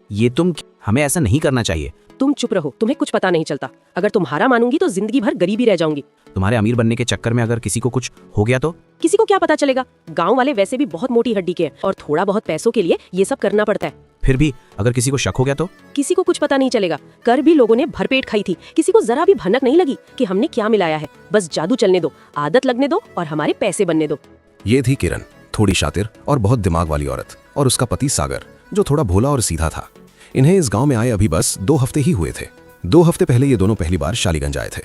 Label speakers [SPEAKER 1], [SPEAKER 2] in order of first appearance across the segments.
[SPEAKER 1] ये तुम, हमें ऐसा नहीं करना चाहिए।
[SPEAKER 2] तुम चुप रहो, तुम्हें कुछ पता नहीं चलता। अगर तुम्हारा मानूंगी तो जिंदगी भर गरीबी रह जाऊंगी।
[SPEAKER 1] तुम्हारे अमीर बनने के चक्कर में अगर किसी को कुछ हो गया तो?
[SPEAKER 2] किसी को क्या पता चलेगा, गांव वाले वैसे भी बहुत मोटी हड्डी के हैं और थोड़ा बहुत पैसों के लिए ये सब करना पड़ता है।
[SPEAKER 1] फिर भी अगर किसी को शक हो गया तो?
[SPEAKER 2] किसी को कुछ पता नहीं चलेगा। कर भी लोगों ने भरपेट खाई थी, किसी को जरा भी भनक नहीं लगी कि हमने क्या मिलाया है। बस जादू चलने दो, आदत लगने दो और हमारे पैसे बनने दो।
[SPEAKER 3] ये थी किरण, थोड़ी शातिर और बहुत दिमाग वाली औरत, और उसका पति सागर, जो थोड़ा भोला और सीधा था। इन्हें इस गांव में आए अभी बस 2 हफ्ते ही हुए थे। 2 हफ्ते पहले ये दोनों पहली बार शालीगंज आए थे।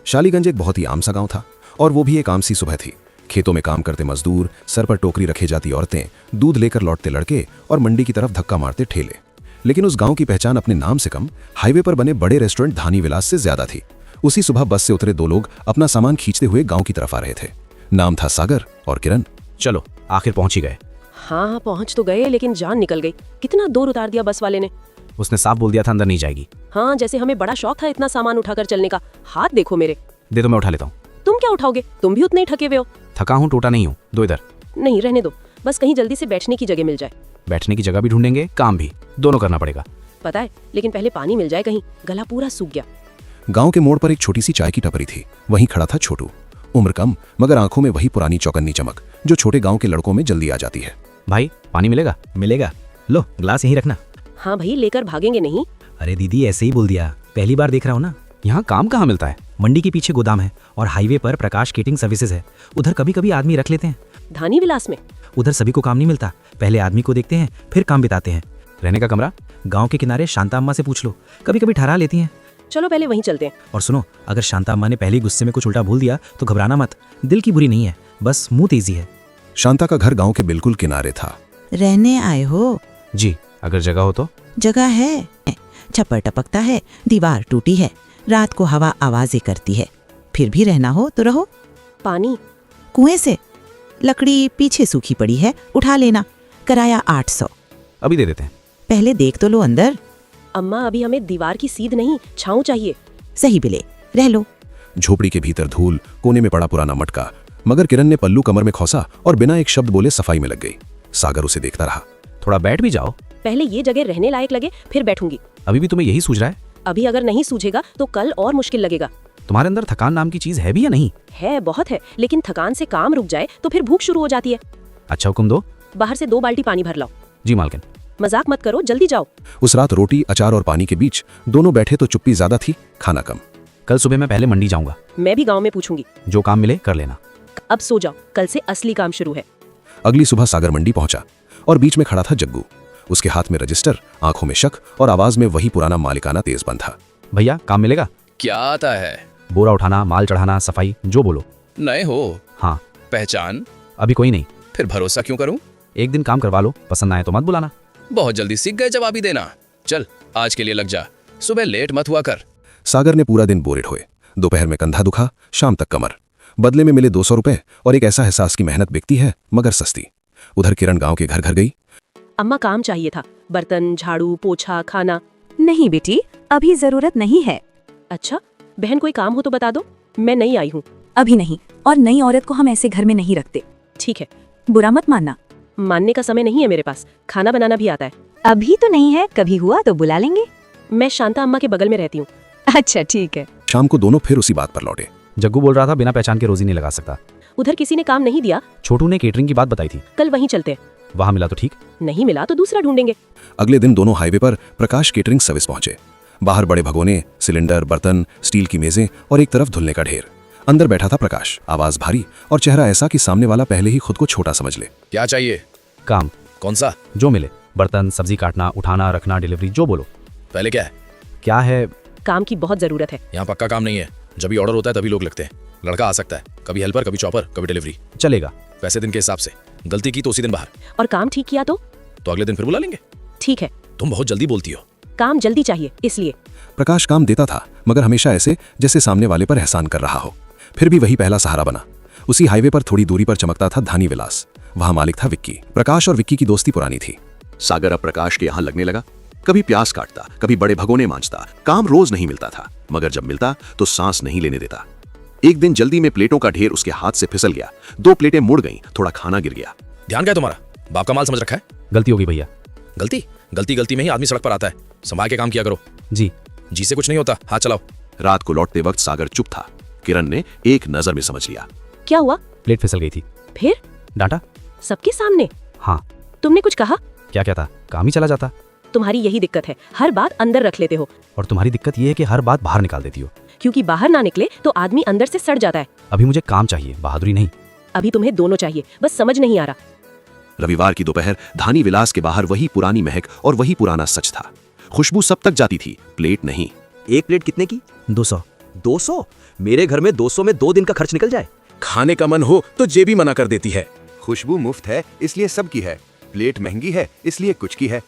[SPEAKER 3] शालीगंज एक बहुत ही आम सा गांव था, और वो भी एक आम सी सुबह थी। खेतों में काम करते मजदूर, सर पर टोकरी रखे जाती औरतें, दूध लेकर लौटते लड़के और मंडी की तरफ धक्का मारते ठेले। लेकिन उस गांव की पहचान अपने नाम से कम हाईवे पर बने बड़े रेस्टोरेंट धानी विलास से ज्यादा थी। उसी सुबह बस से उतरे 2 लोग अपना सामान खींचते हुए गांव की तरफ आ रहे थे। नाम था सागर और किरण।
[SPEAKER 1] चलो आखिर पहुंच ही गए।
[SPEAKER 2] हाँ पहुंच तो गए, लेकिन जान निकल गई। कितना दूर उतार दिया बस वाले ने।
[SPEAKER 1] उसने साफ बोल दिया था अंदर नहीं जाएगी।
[SPEAKER 2] हाँ, जैसे हमें बड़ा शौक था इतना सामान उठाकर चलने का। हाथ देखो मेरे।
[SPEAKER 1] दे तो मैं उठा लेता हूँ।
[SPEAKER 2] तुम क्या उठाओगे, तुम भी उतने ही थके हुए हो।
[SPEAKER 1] थका हूँ, टूटा नहीं हूँ। दो इधर।
[SPEAKER 2] नहीं रहने दो, बस कहीं जल्दी से बैठने की जगह मिल जाए।
[SPEAKER 1] बैठने की जगह भी ढूंढेंगे, काम भी, दोनों करना पड़ेगा।
[SPEAKER 2] पता है, लेकिन पहले पानी मिल जाए कहीं, गला पूरा सूख गया।
[SPEAKER 3] गांव के मोड़ पर एक छोटी सी चाय की टपरी थी। वहीं खड़ा था छोटू, उम्र कम मगर आंखों में वही पुरानी चौकन्नी चमक जो छोटे गांव के लड़कों में जल्दी आ जाती है।
[SPEAKER 1] भाई पानी मिलेगा?
[SPEAKER 4] मिलेगा, लो ग्लास यहीं रखना।
[SPEAKER 2] हाँ भाई, लेकर भागेंगे नहीं।
[SPEAKER 4] अरे दीदी ऐसे ही बोल दिया, पहली बार देख रहा हूँ ना।
[SPEAKER 1] यहाँ काम कहाँ मिलता है?
[SPEAKER 4] मंडी के पीछे गोदाम है और हाईवे पर प्रकाश केटरिंग सर्विसेज है। उधर कभी कभी आदमी रख लेते हैं।
[SPEAKER 2] धानी विलास में?
[SPEAKER 4] उधर सभी को काम नहीं मिलता, पहले आदमी को देखते हैं फिर काम बिताते हैं।
[SPEAKER 1] रहने का कमरा?
[SPEAKER 4] गांव के किनारे शांता अम्मा से पूछ लो, कभी कभी ठहरा लेती हैं।
[SPEAKER 2] चलो पहले वहीं चलते हैं।
[SPEAKER 4] और सुनो, अगर शांता अम्मा ने पहले ही गुस्से में कुछ उल्टा बोल दिया तो घबराना मत, दिल की बुरी नहीं है, बस मुंह तेजी है।
[SPEAKER 3] शांता का घर गांव के बिल्कुल किनारे था।
[SPEAKER 5] रहने आए हो?
[SPEAKER 1] जी, अगर जगह हो तो।
[SPEAKER 5] जगह है, छप्पर टपकता है, दीवार टूटी है, रात को हवा आवाजें करती है। फिर भी रहना हो तो रहो।
[SPEAKER 2] पानी?
[SPEAKER 5] कुएं से। लकड़ी पीछे सूखी पड़ी है, उठा लेना। किराया 800।
[SPEAKER 1] अभी दे देते हैं।
[SPEAKER 5] पहले देख तो लो अंदर।
[SPEAKER 2] अम्मा, अभी हमें दीवार की सीध नहीं, छांव चाहिए।
[SPEAKER 5] सही बिले, रह लो।
[SPEAKER 3] झोपड़ी के भीतर धूल, कोने में पड़ा पुराना मटका, मगर किरण ने पल्लू कमर में खोसा और बिना एक शब्द बोले सफाई में लग गई। सागर उसे देखता रहा।
[SPEAKER 1] थोड़ा बैठ भी जाओ।
[SPEAKER 2] पहले ये जगह रहने लायक लगे, फिर बैठूंगी।
[SPEAKER 1] अभी भी तुम्हें यही सूझ रहा है?
[SPEAKER 2] अभी अगर नहीं सूझेगा तो कल और मुश्किल लगेगा।
[SPEAKER 1] तुम्हारे अंदर थकान नाम की चीज है भी या नहीं?
[SPEAKER 2] है, बहुत है, लेकिन थकान से काम रुक जाए तो फिर भूख शुरू हो जाती है।
[SPEAKER 1] अच्छा हुक्म दो।
[SPEAKER 2] बाहर से 2 बाल्टी पानी भर लाओ।
[SPEAKER 1] जी मालकिन।
[SPEAKER 2] मजाक मत करो, जल्दी जाओ।
[SPEAKER 3] उस रात रोटी, अचार और पानी के बीच दोनों बैठे तो चुप्पी ज्यादा थी, खाना कम।
[SPEAKER 1] कल सुबह मैं पहले मंडी जाऊंगा।
[SPEAKER 2] मैं भी गांव में पूछूंगी।
[SPEAKER 1] जो काम मिले कर लेना।
[SPEAKER 2] अब सो जाओ, कल से असली काम शुरू है।
[SPEAKER 3] अगली सुबह सागर मंडी पहुंचा और बीच में खड़ा था जग्गू। उसके हाथ में रजिस्टर, आंखों में शक और आवाज में वही पुराना मालिकाना तेजबन था।
[SPEAKER 1] भैया काम मिलेगा?
[SPEAKER 6] क्या आता है?
[SPEAKER 1] बोरा उठाना, माल चढ़ाना, सफाई, जो बोलो।
[SPEAKER 6] नए हो?
[SPEAKER 1] हाँ।
[SPEAKER 6] पहचान?
[SPEAKER 1] अभी कोई नहीं।
[SPEAKER 6] फिर भरोसा क्यों करूं?
[SPEAKER 1] एक दिन काम करवा लो, पसंद आए तो मत बुलाना।
[SPEAKER 6] बहुत जल्दी सीख गए जवाबी देना। चल आज के लिए लग जा, सुबह लेट मत हुआ कर।
[SPEAKER 3] सागर ने पूरा दिन बोरे ढोए। दोपहर में कंधा दुखा, शाम तक कमर। बदले में मिले 200 रुपए और एक ऐसा एहसास की मेहनत बिकती है मगर सस्ती। उधर किरण गांव के घर घर गई।
[SPEAKER 2] अम्मा, काम चाहिए था, बर्तन, झाड़ू, पोछा, खाना।
[SPEAKER 7] नहीं बेटी, अभी जरूरत नहीं है।
[SPEAKER 2] अच्छा, बहन कोई काम हो तो बता दो, मैं नई आई हूँ।
[SPEAKER 7] अभी नहीं, और नई औरत को हम ऐसे घर में नहीं रखते।
[SPEAKER 2] ठीक है।
[SPEAKER 7] बुरा मत मानना।
[SPEAKER 2] मानने का समय नहीं है मेरे पास, खाना बनाना भी आता है।
[SPEAKER 7] अभी तो नहीं है, कभी हुआ तो बुला लेंगे।
[SPEAKER 2] मैं शांता अम्मा के बगल में रहती हूँ।
[SPEAKER 7] अच्छा ठीक है।
[SPEAKER 3] शाम को दोनों फिर उसी बात पर लौटे।
[SPEAKER 1] जग्गू बोल रहा था बिना पहचान के रोजी नहीं लगा सकता।
[SPEAKER 2] उधर किसी ने काम नहीं दिया।
[SPEAKER 1] छोटू ने केटरिंग की बात बताई थी।
[SPEAKER 2] कल वहीं चलते हैं।
[SPEAKER 1] वहाँ मिला तो ठीक,
[SPEAKER 2] नहीं मिला तो दूसरा ढूंढेंगे।
[SPEAKER 3] अगले दिन दोनों हाईवे पर प्रकाश केटरिंग सर्विस पहुंचे। बाहर बड़े भगोने, सिलेंडर, बर्तन, स्टील की मेजें और एक तरफ धुलने का ढेर। अंदर बैठा था प्रकाश, आवाज भारी और चेहरा ऐसा कि सामने वाला पहले ही खुद को छोटा समझ ले।
[SPEAKER 6] क्या चाहिए?
[SPEAKER 1] काम।
[SPEAKER 6] कौन सा?
[SPEAKER 1] जो मिले, बर्तन, सब्जी काटना, उठाना, रखना, डिलीवरी, जो बोलो।
[SPEAKER 6] पहले क्या है?
[SPEAKER 1] क्या है?
[SPEAKER 2] काम की बहुत जरूरत है।
[SPEAKER 6] यहाँ पक्का काम नहीं है, जब भी ऑर्डर होता है तभी लोग लगते हैं। लड़का आ सकता है, कभी हेल्पर, कभी चॉपर, कभी डिलीवरी।
[SPEAKER 1] चलेगा।
[SPEAKER 6] पैसे दिन के हिसाब से, गलती की तो उसी दिन बाहर।
[SPEAKER 2] और काम ठीक किया तो
[SPEAKER 6] अगले दिन फिर बुला लेंगे।
[SPEAKER 2] ठीक है।
[SPEAKER 6] तुम बहुत जल्दी बोलती हो।
[SPEAKER 2] काम जल्दी चाहिए इसलिए।
[SPEAKER 3] प्रकाश काम देता था मगर हमेशा ऐसे जैसे सामने वाले पर एहसान कर रहा हो। फिर भी वही पहला सहारा बना। उसी हाईवे पर थोड़ी दूरी पर चमकता था धानी विलास। वहां मालिक था विक्की। प्रकाश और विक्की की दोस्ती पुरानी थी।
[SPEAKER 8] सागर अब प्रकाश के यहाँ लगने लगा। कभी प्याज काटता, कभी बड़े भगोने मांजता। काम रोज नहीं मिलता था, मगर जब मिलता तो सांस नहीं लेने देता। एक दिन जल्दी में प्लेटों का ढेर उसके हाथ से फिसल गया। 2 प्लेटें मुड़ गईं, थोड़ा खाना गिर गया।
[SPEAKER 6] ध्यान क्या है तुम्हारा? बाप का माल समझ रखा है?
[SPEAKER 1] गलती होगी भैया।
[SPEAKER 6] गलती? गलती गलती में ही आदमी सड़क पर आता है, संभाल के काम किया करो।
[SPEAKER 1] जी।
[SPEAKER 6] जी से कुछ नहीं होता, हाथ चलाओ।
[SPEAKER 8] रात को लौटते वक्त सागर चुप था। किरण ने एक नजर में समझ लिया।
[SPEAKER 2] क्या हुआ?
[SPEAKER 1] प्लेट फिसल गई थी।
[SPEAKER 2] फिर?
[SPEAKER 1] डांटा।
[SPEAKER 2] सबके सामने?
[SPEAKER 1] हाँ।
[SPEAKER 2] तुमने कुछ कहा?
[SPEAKER 1] क्या कहता, काम ही चला जाता।
[SPEAKER 2] तुम्हारी यही दिक्कत है, हर बात अंदर रख लेते हो।
[SPEAKER 1] और तुम्हारी दिक्कत ये है कि हर बात बाहर निकाल देती हो।
[SPEAKER 2] क्योंकि बाहर ना निकले तो आदमी अंदर से सड़ जाता है।
[SPEAKER 1] अभी मुझे काम चाहिए, बहादुरी नहीं।
[SPEAKER 2] अभी तुम्हें दोनों चाहिए, बस समझ नहीं आ रहा।
[SPEAKER 8] रविवार की दोपहर धानी विलास के बाहर वही पुरानी महक और वही पुराना सच था। खुशबू सब तक जाती थी, प्लेट नहीं।
[SPEAKER 9] एक प्लेट कितने की?
[SPEAKER 4] 200।
[SPEAKER 9] 200? मेरे घर में 200 में 2 दिन का खर्च निकल जाए।
[SPEAKER 10] खाने का मन हो तो जेबी मना कर देती है।
[SPEAKER 11] खुशबू मुफ्त है इसलिए सबकी है, प्लेट महंगी है इसलिए कुछ की है।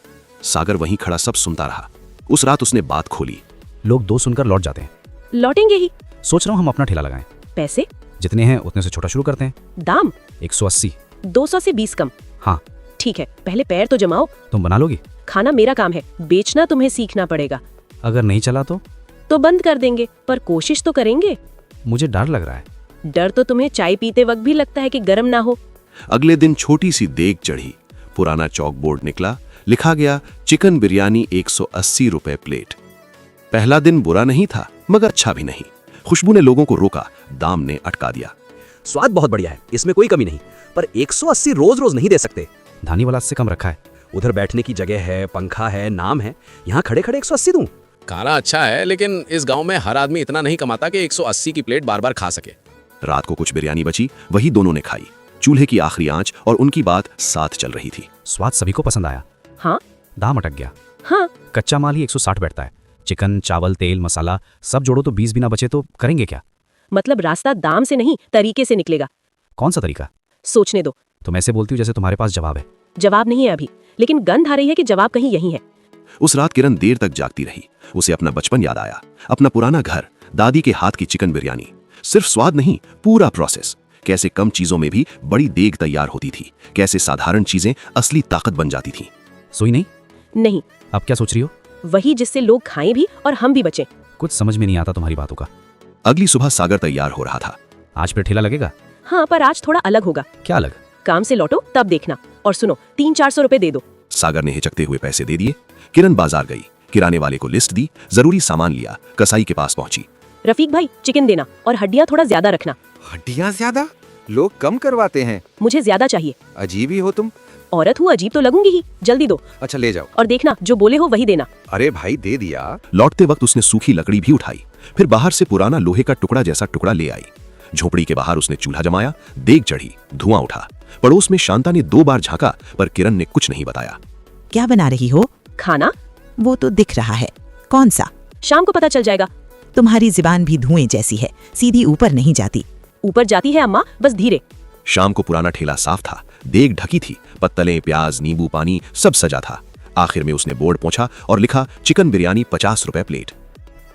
[SPEAKER 8] सागर वहीं खड़ा सब सुनता रहा। उस रात उसने बात खोली।
[SPEAKER 1] लोग 2 सुनकर लौट जाते हैं।
[SPEAKER 2] लौटेंगे ही।
[SPEAKER 1] सोच रहा हूँ हम अपना ठेला लगाएं।
[SPEAKER 2] पैसे?
[SPEAKER 1] जितने हैं उतने से छोटा शुरू करते हैं।
[SPEAKER 2] दाम?
[SPEAKER 1] 180।
[SPEAKER 2] 200 से 20 कम।
[SPEAKER 1] हाँ।
[SPEAKER 2] ठीक है, पहले पैर तो जमाओ।
[SPEAKER 1] तुम बना लोगी?
[SPEAKER 2] खाना मेरा काम है, बेचना तुम्हें सीखना पड़ेगा।
[SPEAKER 1] अगर नहीं चला
[SPEAKER 2] तो बंद कर देंगे, पर कोशिश तो करेंगे।
[SPEAKER 1] मुझे डर लग रहा है।
[SPEAKER 2] डर तो तुम्हें चाय पीते वक्त भी लगता है कि गर्म ना हो।
[SPEAKER 8] अगले दिन छोटी सी देग चढ़ी, पुराना चौक बोर्ड निकला, लिखा गया चिकन बिरयानी 180 रुपए प्लेट। पहला दिन बुरा नहीं था मगर अच्छा भी नहीं। खुशबू ने लोगों को रोका, दाम ने अटका दिया।
[SPEAKER 9] स्वाद बहुत बढ़िया है, इसमें कोई कमी नहीं, पर 180 रोज रोज नहीं दे सकते।
[SPEAKER 1] धानी वाला से कम रखा है।
[SPEAKER 9] उधर बैठने की जगह है, पंखा है, नाम है, यहाँ खड़े खड़े 180 दूं?
[SPEAKER 6] खाना अच्छा है लेकिन इस गांव में हर आदमी इतना नहीं कमाता कि 180 की प्लेट बार बार खा सके।
[SPEAKER 8] रात को कुछ बिरयानी बची, वही दोनों ने खाई। चूल्हे की आखिरी आंच और उनकी बात साथ चल रही थी।
[SPEAKER 1] स्वाद सभी को पसंद आया।
[SPEAKER 2] हाँ।
[SPEAKER 1] दाम अटक गया।
[SPEAKER 2] हाँ।
[SPEAKER 1] कच्चा माल ही 160 बैठता है। चिकन, चावल, तेल, मसाला सब जोड़ो तो 20 भी ना बचे तो करेंगे क्या?
[SPEAKER 2] मतलब रास्ता दाम से नहीं तरीके से निकलेगा।
[SPEAKER 1] कौन सा तरीका?
[SPEAKER 2] सोचने दो।
[SPEAKER 1] तुम ऐसे बोलती हो जैसे तुम्हारे पास जवाब है।
[SPEAKER 2] जवाब नहीं है अभी, लेकिन गंध आ रही है कि जवाब कहीं यही है।
[SPEAKER 8] उस रात किरण देर तक जागती रही। उसे अपना बचपन याद आया, अपना पुराना घर, दादी के हाथ की चिकन बिरयानी। सिर्फ स्वाद नहीं, पूरा प्रोसेस। कैसे कम चीजों में भी बड़ी देग तैयार होती थी, कैसे साधारण चीजें असली ताकत बन जाती थीं।
[SPEAKER 1] सोई नहीं?
[SPEAKER 2] नहीं।
[SPEAKER 1] अब क्या सोच रही हो?
[SPEAKER 2] वही जिससे लोग खाएं भी और हम भी बचें।
[SPEAKER 1] कुछ समझ में नहीं आता तुम्हारी बातों का।
[SPEAKER 8] अगली सुबह सागर तैयार हो रहा था।
[SPEAKER 1] आज फिर ठेला लगेगा?
[SPEAKER 2] हाँ, पर आज थोड़ा अलग होगा।
[SPEAKER 1] क्या अलग?
[SPEAKER 2] काम से लौटो तब देखना। और सुनो, 300-400 रुपए दे दो।
[SPEAKER 8] सागर ने हिचकते हुए पैसे दे दिए। किरण बाजार गई, किराने वाले को लिस्ट दी, जरूरी सामान लिया, कसाई के पास पहुंची।
[SPEAKER 2] रफीक भाई, चिकन देना और हड्डियां थोड़ा ज्यादा रखना।
[SPEAKER 11] हड्डियां ज्यादा? लोग कम करवाते हैं।
[SPEAKER 2] मुझे ज्यादा चाहिए।
[SPEAKER 11] अजीब ही हो तुम।
[SPEAKER 2] औरत हूँ, अजीब तो लगूंगी ही। जल्दी दो।
[SPEAKER 11] अच्छा ले जाओ।
[SPEAKER 2] और देखना जो बोले हो वही देना।
[SPEAKER 11] अरे भाई दे दिया।
[SPEAKER 8] लौटते वक्त उसने सूखी लकड़ी भी उठाई, फिर बाहर से पुराना लोहे का टुकड़ा जैसा टुकड़ा ले आई। झोपड़ी के बाहर उसने चूल्हा जमाया, देग चढ़ी, धुआं उठा। पड़ोस में शांता ने 2 बार झांका पर किरण ने कुछ नहीं बताया।
[SPEAKER 5] क्या बना रही हो?
[SPEAKER 2] खाना।
[SPEAKER 5] वो तो दिख रहा है। कौन सा?
[SPEAKER 2] शाम को पता चल जाएगा।
[SPEAKER 5] तुम्हारी जुबान भी धुएं जैसी है, सीधी ऊपर नहीं जाती।
[SPEAKER 2] ऊपर जाती है अम्मा, बस धीरे।
[SPEAKER 8] शाम को पुराना ठेला साफ था, देग ढकी थी, पत्तलें, प्याज, नींबू पानी सब सजा था। आखिर में उसने बोर्ड पोंछा और लिखा चिकन बिरयानी 50 रुपए प्लेट।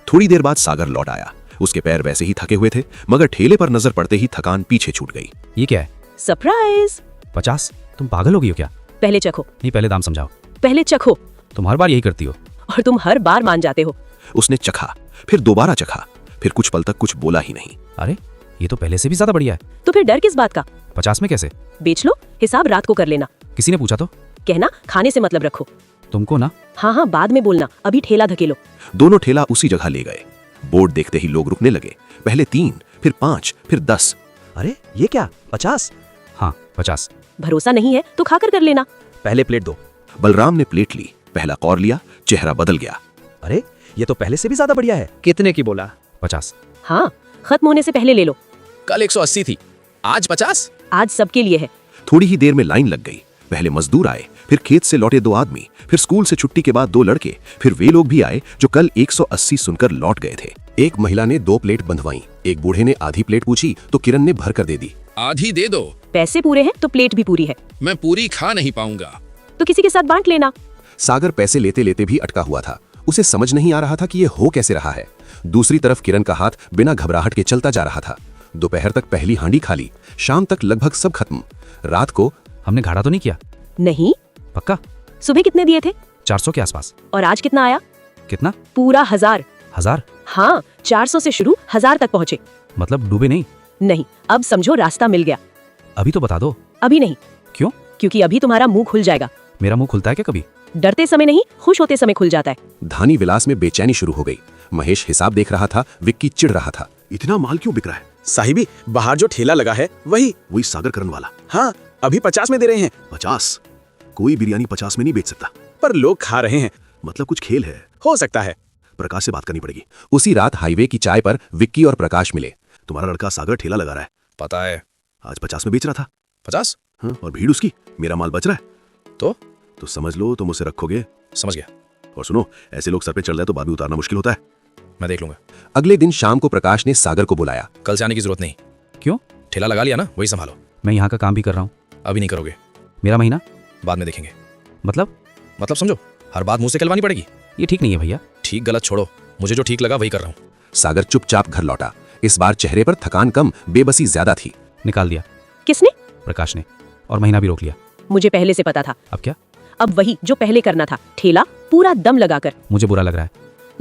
[SPEAKER 8] थोड़ी देर बाद सागर लौट आया। उसके पैर वैसे ही थके हुए थे मगर ठेले पर नजर पड़ते ही थकान पीछे छूट गई।
[SPEAKER 1] ये क्या है?
[SPEAKER 2] सरप्राइज।
[SPEAKER 1] 50? तुम पागल हो गई हो क्या?
[SPEAKER 2] पहले चखो।
[SPEAKER 1] नहीं, पहले दाम समझाओ।
[SPEAKER 2] पहले चखो।
[SPEAKER 1] तुम हर बार यही करती हो।
[SPEAKER 2] और तुम हर बार मान जाते हो।
[SPEAKER 8] उसने चखा, फिर दोबारा चखा, फिर कुछ पल तक कुछ बोला ही नहीं।
[SPEAKER 1] अरे ये तो पहले से भी ज्यादा बढ़िया है।
[SPEAKER 2] तो फिर डर किस बात का?
[SPEAKER 1] 50 में कैसे?
[SPEAKER 2] बेच लो, हिसाब रात को कर लेना।
[SPEAKER 1] किसी ने पूछा तो?
[SPEAKER 2] कहना खाने से मतलब रखो।
[SPEAKER 1] तुमको ना?
[SPEAKER 2] हाँ, बाद में बोलना, अभी ठेला धकेलो।
[SPEAKER 8] दोनों ठेला उसी जगह ले गए। बोर्ड देखते ही लोग रुकने लगे। पहले 3, फिर 5, फिर 10।
[SPEAKER 9] अरे ये क्या, 50?
[SPEAKER 1] हाँ 50।
[SPEAKER 2] भरोसा नहीं है तो खाकर कर लेना।
[SPEAKER 9] पहले प्लेट दो।
[SPEAKER 8] बलराम ने प्लेट ली, पहला कौर लिया, चेहरा बदल गया।
[SPEAKER 9] अरे ये तो पहले से भी ज्यादा बढ़िया है।
[SPEAKER 10] कितने की बोला?
[SPEAKER 1] 50।
[SPEAKER 2] हाँ, खत्म होने से पहले ले लो।
[SPEAKER 6] कल 180 थी, आज 50।
[SPEAKER 2] आज सबके लिए है।
[SPEAKER 8] थोड़ी ही देर में लाइन लग गई। पहले मजदूर आए, फिर खेत से लौटे 2 आदमी, फिर स्कूल से छुट्टी के बाद 2 लड़के, फिर वे लोग भी आए जो कल 180 सुनकर लौट गए थे। एक महिला ने 2 प्लेट बंधवाई। एक बूढ़े ने आधी प्लेट पूछी तो किरण ने भर कर दे दी।
[SPEAKER 6] आधी दे दो।
[SPEAKER 2] पैसे पूरे हैं तो प्लेट भी पूरी है।
[SPEAKER 6] मैं पूरी खा नहीं पाऊंगा।
[SPEAKER 2] तो किसी के साथ बांट लेना।
[SPEAKER 3] सागर पैसे लेते लेते भी अटका हुआ था। उसे समझ नहीं आ रहा था कि ये हो कैसे रहा है। दूसरी तरफ किरण का हाथ बिना घबराहट के चलता जा रहा था। दोपहर तक पहली हांडी खाली, शाम तक लगभग सब खत्म। रात को
[SPEAKER 1] हमने घाटा तो नहीं किया?
[SPEAKER 2] नहीं।
[SPEAKER 1] पक्का?
[SPEAKER 2] सुबह कितने दिए थे?
[SPEAKER 1] 400 के आसपास।
[SPEAKER 2] और आज कितना आया?
[SPEAKER 1] कितना?
[SPEAKER 2] पूरा 1000।
[SPEAKER 1] 1000?
[SPEAKER 2] हाँ, 400 से शुरू 1000 तक पहुँचे।
[SPEAKER 1] मतलब डूबे नहीं?
[SPEAKER 2] नहीं, अब समझो रास्ता मिल गया।
[SPEAKER 1] अभी तो बता दो।
[SPEAKER 2] अभी नहीं।
[SPEAKER 1] क्यों?
[SPEAKER 2] क्योंकि अभी तुम्हारा मुंह खुल जाएगा।
[SPEAKER 1] मेरा मुंह खुलता है क्या कभी?
[SPEAKER 2] डरते समय नहीं, खुश होते समय खुल जाता है।
[SPEAKER 3] धानी विलास में बेचैनी शुरू हो गई। महेश हिसाब देख रहा था, विक्की चिढ़ रहा था।
[SPEAKER 11] इतना माल क्यों बिक रहा है?
[SPEAKER 10] साहिबी, बाहर जो ठेला लगा है
[SPEAKER 11] वही सागर करण वाला।
[SPEAKER 10] हाँ, अभी 50 में दे रहे हैं।
[SPEAKER 11] 50? कोई बिरयानी 50 में नहीं बेच सकता।
[SPEAKER 10] पर लोग खा रहे हैं।
[SPEAKER 11] मतलब कुछ खेल है।
[SPEAKER 10] हो सकता है।
[SPEAKER 11] प्रकाश से बात करनी पड़ेगी।
[SPEAKER 3] उसी रात हाईवे की चाय पर विक्की और प्रकाश मिले।
[SPEAKER 11] तुम्हारा लड़का सागर ठेला लगा रहा है,
[SPEAKER 6] पता है।
[SPEAKER 11] आज 50 में बेच रहा था।
[SPEAKER 6] 50?
[SPEAKER 11] हाँ, और भीड़ उसकी, मेरा माल बच रहा है।
[SPEAKER 6] तो
[SPEAKER 11] समझ लो तुम उसे रखोगे।
[SPEAKER 6] समझ गया।
[SPEAKER 11] और सुनो, ऐसे लोग सर पे चढ़ जाए तो बाद में उतारना मुश्किल होता है।
[SPEAKER 6] मैं देख लूंगा।
[SPEAKER 3] अगले दिन शाम को प्रकाश ने सागर को बुलाया।
[SPEAKER 6] कल से आने की जरूरत नहीं।
[SPEAKER 1] क्यों?
[SPEAKER 6] ठेला लगा लिया ना, वही संभालो।
[SPEAKER 1] मैं यहाँ का काम भी कर रहा हूँ।
[SPEAKER 6] अभी नहीं करोगे,
[SPEAKER 1] मेरा महीना
[SPEAKER 6] बाद में देखेंगे।
[SPEAKER 1] मतलब
[SPEAKER 6] समझो, हर बात मुंह से कहलवानी पड़ेगी।
[SPEAKER 1] ये ठीक नहीं है भैया।
[SPEAKER 6] ठीक गलत छोड़ो, मुझे जो ठीक लगा वही कर रहा हूँ।
[SPEAKER 3] सागर चुपचाप घर लौटा। इस बार चेहरे पर थकान कम, बेबसी ज्यादा थी।
[SPEAKER 1] निकाल दिया
[SPEAKER 2] किसने?
[SPEAKER 1] प्रकाश ने, और महीना भी रोक लिया।
[SPEAKER 2] मुझे पहले से पता था।
[SPEAKER 1] अब क्या?
[SPEAKER 2] अब वही जो पहले करना था, ठेला पूरा दम लगाकर।
[SPEAKER 1] मुझे बुरा लग रहा है।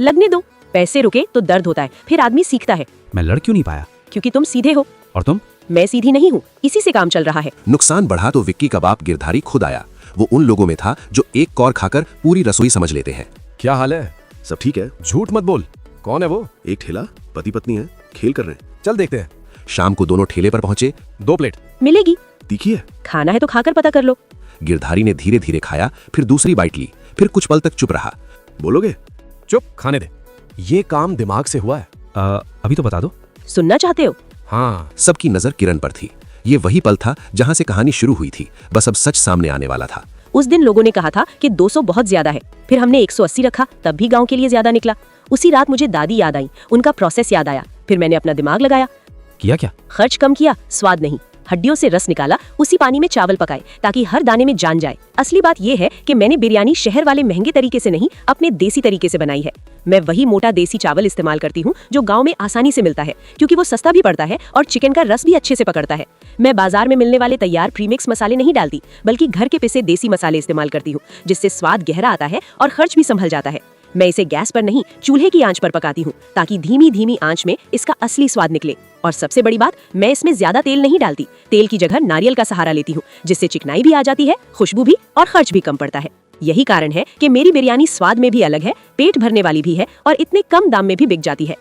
[SPEAKER 2] लगने दो, पैसे रुके तो दर्द होता है, फिर आदमी सीखता है।
[SPEAKER 1] मैं लड़ क्यों नहीं पाया?
[SPEAKER 2] क्योंकि तुम सीधे हो।
[SPEAKER 1] और तुम?
[SPEAKER 2] मैं सीधी नहीं हूँ, इसी से काम चल रहा है।
[SPEAKER 3] नुकसान बढ़ा तो विक्की का बाप गिरधारी खुद आया। वो उन लोगों में था जो एक कौर खाकर पूरी रसोई समझ लेते हैं।
[SPEAKER 11] क्या हाल है? सब ठीक है?
[SPEAKER 10] झूठ मत बोल। कौन है वो?
[SPEAKER 11] एक ठेला, पति पत्नी है, खेल कर रहे हैं।
[SPEAKER 10] चल देखते हैं।
[SPEAKER 3] शाम को दोनों ठेले पर पहुंचे।
[SPEAKER 10] 2 प्लेट
[SPEAKER 2] मिलेगी।
[SPEAKER 11] तीखी है?
[SPEAKER 2] खाना है तो खाकर पता कर लो।
[SPEAKER 3] गिरधारी ने धीरे धीरे खाया, फिर दूसरी बाइट ली, फिर कुछ पल तक चुप रहा।
[SPEAKER 11] बोलोगे?
[SPEAKER 10] चुप, खाने दे। ये काम दिमाग से हुआ है।
[SPEAKER 1] अभी तो बता दो।
[SPEAKER 2] सुनना चाहते हो?
[SPEAKER 10] हाँ।
[SPEAKER 3] सबकी नजर किरण पर थी। ये वही पल था जहां से कहानी शुरू हुई थी, बस अब सच सामने आने वाला था।
[SPEAKER 2] उस दिन लोगों ने कहा था कि 200 बहुत ज्यादा है, फिर हमने 180 रखा, तब भी गांव के लिए ज्यादा निकला। उसी रात मुझे दादी याद आई, उनका प्रोसेस याद आया, फिर मैंने अपना दिमाग लगाया।
[SPEAKER 1] किया क्या?
[SPEAKER 2] खर्च कम किया, स्वाद नहीं। हड्डियों से रस निकाला, उसी पानी में चावल पकाए ताकि हर दाने में जान जाए। असली बात यह है कि मैंने बिरयानी शहर वाले महंगे तरीके से नहीं, अपने देसी तरीके से बनाई है। मैं वही मोटा देसी चावल इस्तेमाल करती हूँ जो गांव में आसानी से मिलता है, क्योंकि वो सस्ता भी पड़ता है और चिकन का रस भी अच्छे से पकड़ता है। मैं बाजार में मिलने वाले तैयार प्रीमिक्स मसाले नहीं डालती, बल्कि घर के पिसे देसी मसाले इस्तेमाल करती हूँ, जिससे स्वाद गहरा आता है और खर्च भी संभल जाता है। मैं इसे गैस पर नहीं, चूल्हे की आंच पर पकाती हूँ, ताकि धीमी धीमी आंच में इसका असली स्वाद निकले। और सबसे बड़ी बात, मैं इसमें ज्यादा तेल नहीं डालती। तेल की जगह नारियल का सहारा लेती हूँ, जिससे चिकनाई भी आ जाती है, खुशबू भी, और खर्च भी कम पड़ता है। यही कारण है कि मेरी बिरयानी स्वाद में भी अलग है, पेट भरने वाली भी है और इतने कम दाम में भी बिक जाती है।